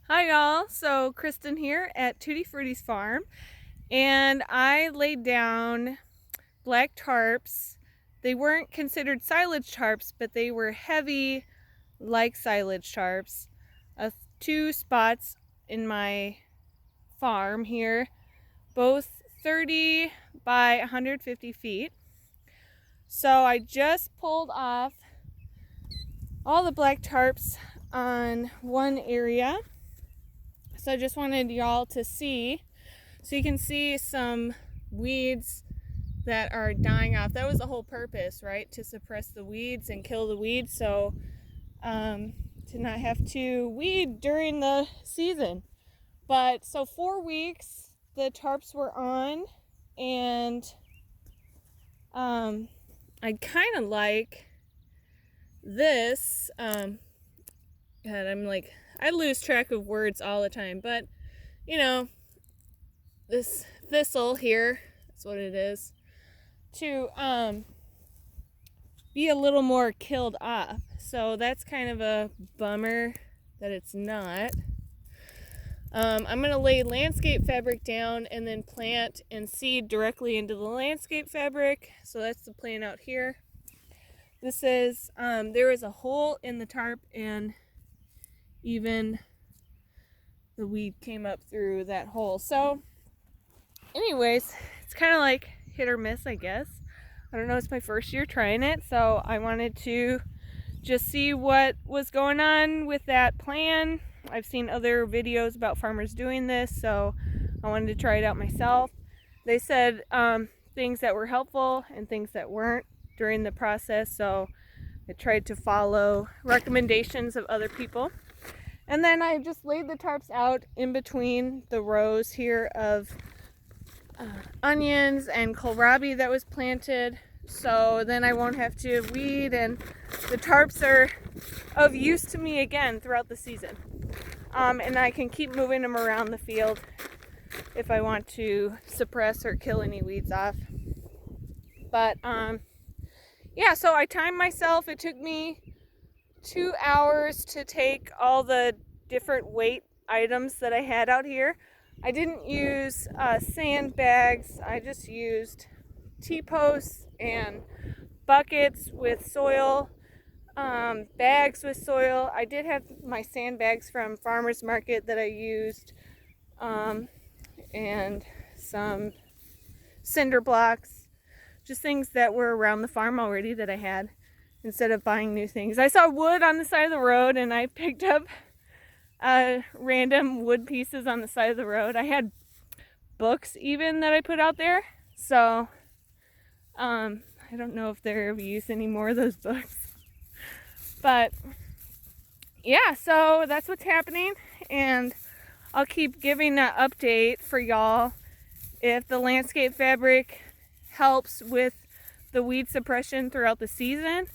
Hi y'all, so Kristen here at Tuttie Fruitties farm, and I laid down black tarps. They weren't considered silage tarps, but they were heavy like silage tarps. Two spots in my farm here, both 30 by 150 feet. So I just pulled off all the black tarps on one area. So I just wanted y'all to see, so you can see some weeds that are dying off. That was the whole purpose, right? To suppress the weeds and kill the weeds, so to not have to weed during the season. But so 4 weeks the tarps were on, and I kind of like this. God, I lose track of words all the time, but you know, this thistle here, that's what it is, to be a little more killed off. So that's kind of a bummer that it's not. I'm gonna lay landscape fabric down and then plant and seed directly into the landscape fabric. So that's the plan out here. This is there is a hole in the tarp, and even the weed came up through that hole. So anyways, it's kind of like hit or miss, I guess. I don't know, it's my first year trying it, so I wanted to just see what was going on with that plan. I've seen other videos about farmers doing this, so I wanted to try it out myself. They said things that were helpful and things that weren't during the process, so I tried to follow recommendations of other people. And then I just laid the tarps out in between the rows here of onions and kohlrabi that was planted, so then I won't have to weed, and the tarps are of use to me again throughout the season. And I can keep moving them around the field if I want to suppress or kill any weeds off. But yeah, so I timed myself. It took me 2 hours to take all the different weight items that I had out here. I didn't use sandbags. I just used T-posts and buckets with soil, bags with soil. I did have my sandbags from farmers market that I used, and some cinder blocks, just things that were around the farm already that I had, instead of buying new things. I saw wood on the side of the road, and I picked up random wood pieces on the side of the road. I had books even that I put out there, so I don't know if they're of use anymore, those books. But yeah, so that's what's happening, and I'll keep giving that update for y'all if the landscape fabric helps with the weed suppression throughout the season.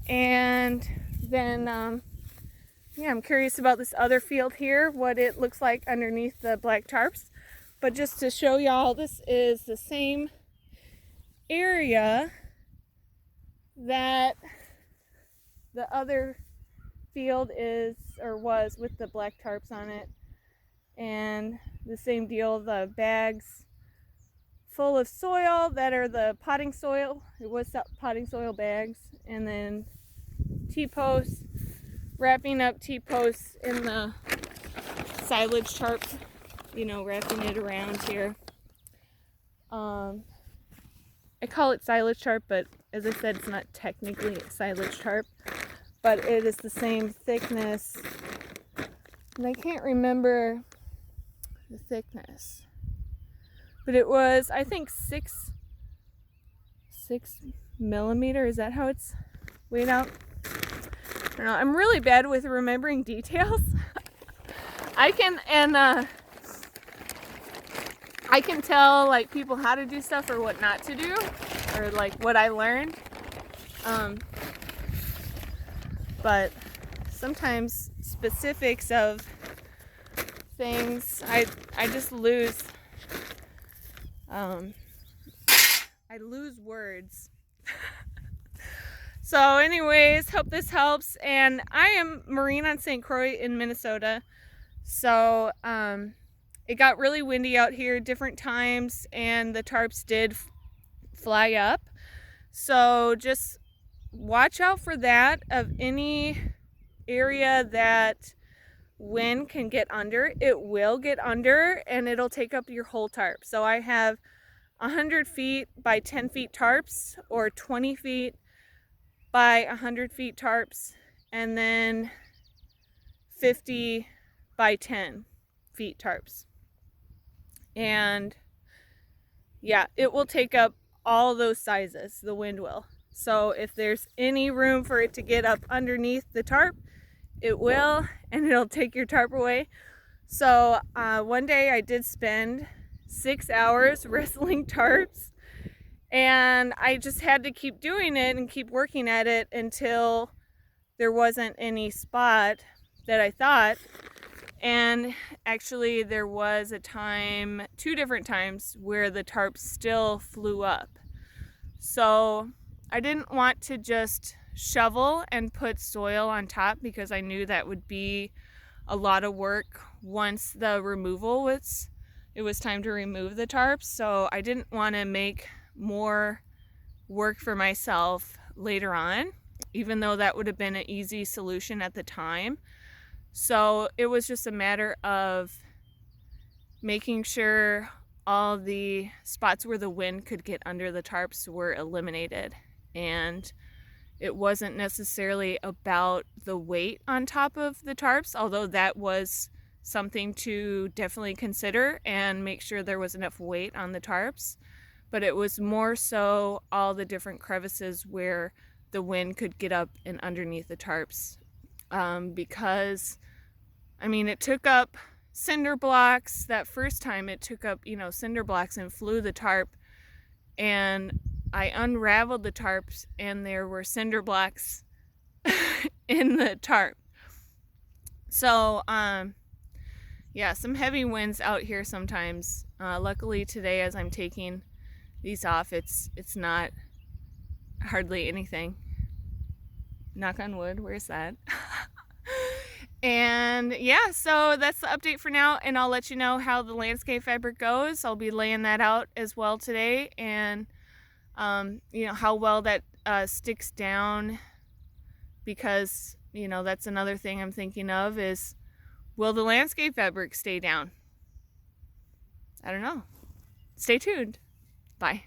And then yeah, I'm curious about this other field here, what it looks like underneath the black tarps. But just to show y'all, this is the same area that the other field is, or was, with the black tarps on it. And the same deal, the bags full of soil that are the potting soil. It was potting soil bags, and then T-posts, wrapping up T-posts in the silage tarp, you know, wrapping it around here. I call it silage tarp, but as I said, it's not technically silage tarp, but it is the same thickness, and I can't remember the thickness, but it was, I think, 6 millimeter. Is that how it's weighed out? I don't know. I'm really bad with remembering details. I can tell like people how to do stuff or what not to do, or like what I learned. But sometimes specifics of things I just lose. I lose words. So anyways, hope this helps. And I am Maureen on St. Croix in Minnesota. So it got really windy out here different times, and the tarps did fly up. So just watch out for that, of any area that wind can get under. It will get under and it'll take up your whole tarp. So I have 100 feet by 10 feet tarps, or 20 feet by 100 feet tarps, and then 50 by 10 feet tarps. And yeah, it will take up all those sizes, the wind will. So if there's any room for it to get up underneath the tarp, it will, and it'll take your tarp away. So one day I did spend 6 hours wrestling tarps, and I just had to keep doing it and keep working at it until there wasn't any spot that I thought. And actually there was a time, 2 different times, where the tarp still flew up. So I didn't want to just shovel and put soil on top, because I knew that would be a lot of work once the removal was, it was time to remove the tarps. So I didn't want to make more work for myself later on, even though that would have been an easy solution at the time. So it was just a matter of making sure all the spots where the wind could get under the tarps were eliminated. And it wasn't necessarily about the weight on top of the tarps, although that was something to definitely consider and make sure there was enough weight on the tarps. But it was more so all the different crevices where the wind could get up and underneath the tarps. Because, I mean, it took up cinder blocks. That first time it took up, cinder blocks and flew the tarp. And I unraveled the tarps and there were cinder blocks in the tarp. So, yeah, some heavy winds out here sometimes. Luckily today, as I'm taking these off, it's not hardly anything. Knock on wood, where's that? And yeah, so that's the update for now, and I'll let you know how the landscape fabric goes. I'll be laying that out as well today, and how well that sticks down, because that's another thing I'm thinking of, is will the landscape fabric stay down? I don't know. Stay tuned. Bye.